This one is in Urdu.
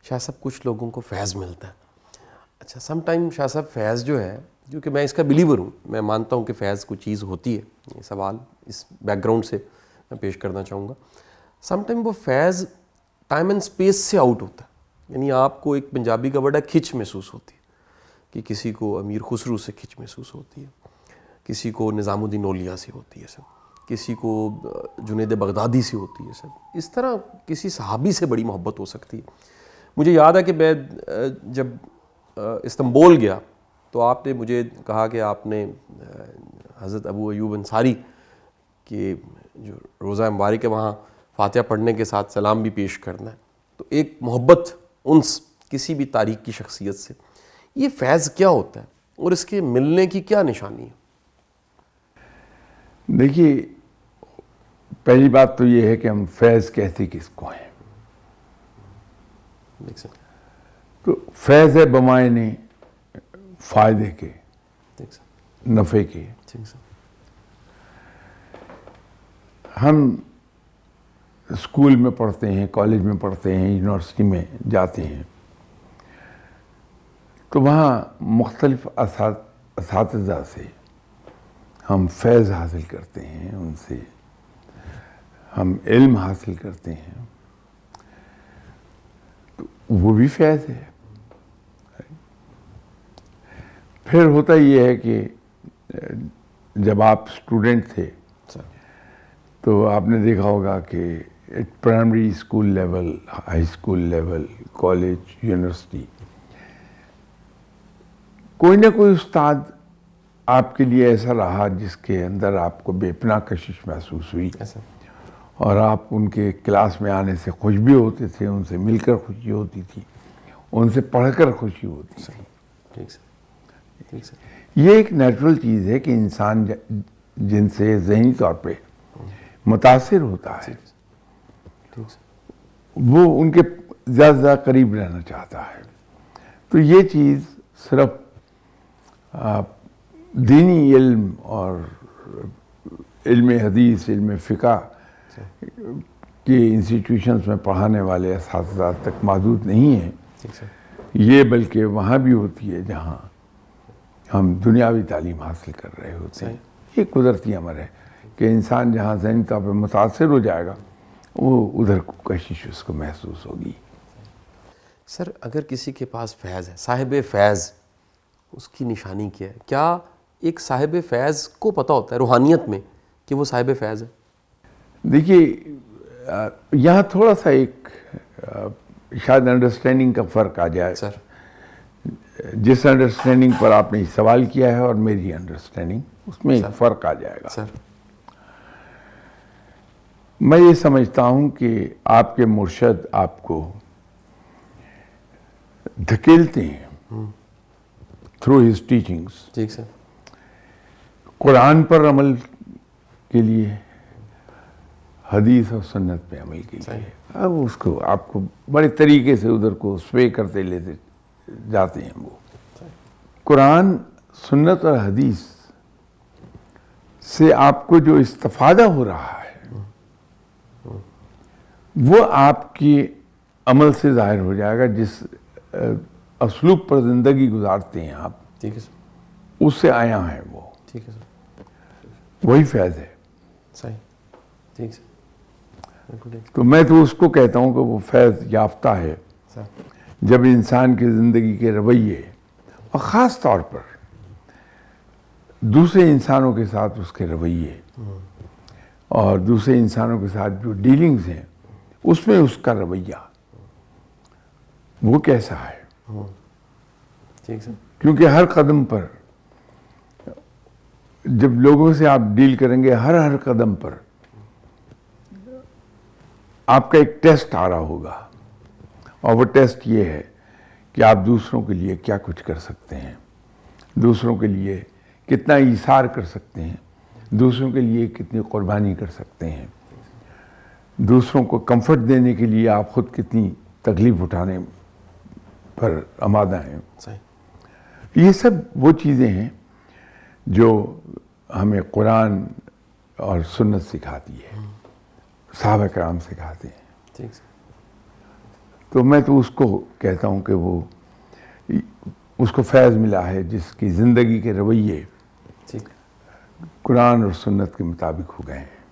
شاہ صاحب کچھ لوگوں کو فیض ملتا ہے. اچھا سم ٹائم شاہ صاحب فیض جو ہے, کیونکہ میں اس کا بلیور ہوں, میں مانتا ہوں کہ فیض کوئی چیز ہوتی ہے. یہ سوال اس بیک گراؤنڈ سے میں پیش کرنا چاہوں گا. سم ٹائم وہ فیض ٹائم اینڈ اسپیس سے آؤٹ ہوتا ہے. یعنی آپ کو ایک پنجابی کا ورڈ ہے کھچ محسوس ہوتی ہے, کہ کسی کو امیر خسرو سے کھچ محسوس ہوتی ہے, کسی کو نظام الدین اولیاء سے ہوتی ہے سب, کسی کو جنید بغدادی سے ہوتی ہے سب. اس طرح کسی صحابی سے بڑی محبت ہو سکتی ہے. مجھے یاد ہے کہ میں جب استنبول گیا تو آپ نے مجھے کہا کہ آپ نے حضرت ابو ایوب انصاری کے جو روضہ مبارک ہے وہاں فاتحہ پڑھنے کے ساتھ سلام بھی پیش کرنا ہے. تو ایک محبت انس کسی بھی تاریخ کی شخصیت سے, یہ فیض کیا ہوتا ہے اور اس کے ملنے کی کیا نشانی ہے؟ دیکھیے, پہلی بات تو یہ ہے کہ ہم فیض کہتے کس کو ہیں. تو فیض ہے بمعنی فائدے کے, نفع کے. ہم اسکول میں پڑھتے ہیں, کالج میں پڑھتے ہیں, یونیورسٹی میں جاتے ہیں, تو وہاں مختلف اساتذہ سے ہم فیض حاصل کرتے ہیں, ان سے ہم علم حاصل کرتے ہیں, تو وہ بھی فیض ہے. پھر ہوتا یہ ہے کہ جب آپ اسٹوڈنٹ تھے تو آپ نے دیکھا ہوگا کہ primary school level, high school level, college, university, کوئی نہ کوئی استاد آپ کے لیے ایسا رہا جس کے اندر آپ کو بے پناہ کشش محسوس ہوئی, اور آپ ان کے کلاس میں آنے سے خوش بھی ہوتے تھے, ان سے مل کر خوشی ہوتی تھی, ان سے پڑھ کر خوشی ہوتی تھی. یہ ایک نیچرل چیز ہے کہ انسان جن سے ذہنی طور پہ متاثر ہوتا ہے وہ ان کے زیادہ زیادہ قریب رہنا چاہتا ہے. تو یہ چیز صرف دینی علم اور علم حدیث, علم فقہ کے انسٹیٹیوشنز میں پڑھانے والے اساتذہ تک محدود نہیں ہے. یہ بلکہ وہاں بھی ہوتی ہے جہاں ہم دنیاوی تعلیم حاصل کر رہے ہوتے ہیں. یہ قدرتی امر ہے کہ انسان جہاں ذہنی طور پہ متاثر ہو جائے گا وہ ادھر کشش اس کو محسوس ہوگی. سر اگر کسی کے پاس فیض ہے, صاحب فیض, اس کی نشانی کیا ہے؟ کیا ایک صاحب فیض کو پتہ ہوتا ہے روحانیت میں کہ وہ صاحب فیض ہے؟ دیکھیے, یہاں تھوڑا سا ایک شاید انڈرسٹینڈنگ کا فرق آ جائے. سر جس انڈرسٹینڈنگ پر آپ نے سوال کیا ہے اور میری انڈرسٹینڈنگ, اس میں ایک فرق آ جائے گا. سر میں یہ سمجھتا ہوں کہ آپ کے مرشد آپ کو دھکیلتے ہیں تھرو ہز ٹیچنگس, ٹھیک سر, قرآن پر عمل کے لیے, حدیث اور سنت پہ عمل کے لیے. اب اس کو آپ کو بڑے طریقے سے ادھر کو سوے کرتے لیتے جاتے ہیں. وہ قرآن, سنت اور حدیث سے آپ کو جو استفادہ ہو رہا ہے وہ آپ کی عمل سے ظاہر ہو جائے گا. جس اسلوب پر زندگی گزارتے ہیں آپ, ٹھیک ہے سر, اس سے آیا ہے وہ, ٹھیک ہے سر, وہی فیض ہے. صحیح, ٹھیک سر. تو میں تو اس کو کہتا ہوں کہ وہ فیض یافتہ ہے جب انسان کی زندگی کے رویے اور خاص طور پر دوسرے انسانوں کے ساتھ اس کے رویے اور دوسرے انسانوں کے ساتھ جو ڈیلنگز ہیں اس میں اس کا رویہ وہ کیسا ہے. ٹھیک سر, کیونکہ ہر قدم پر جب لوگوں سے آپ ڈیل کریں گے, ہر قدم پر آپ کا ایک ٹیسٹ آ رہا ہوگا, اور وہ ٹیسٹ یہ ہے کہ آپ دوسروں کے لیے کیا کچھ کر سکتے ہیں, دوسروں کے لیے کتنا ایثار کر سکتے ہیں, دوسروں کے لیے کتنی قربانی کر سکتے ہیں, دوسروں کو کمفرٹ دینے کے لیے آپ خود کتنی تکلیف اٹھانے پر آمادہ ہیں. یہ سب وہ چیزیں ہیں جو ہمیں قرآن اور سنت سکھاتی ہے, صحابہ کرام سکھاتے ہیں. تو میں تو اس کو کہتا ہوں کہ وہ اس کو فیض ملا ہے جس کی زندگی کے رویے ٹھیک قرآن اور سنت کے مطابق ہو گئے ہیں.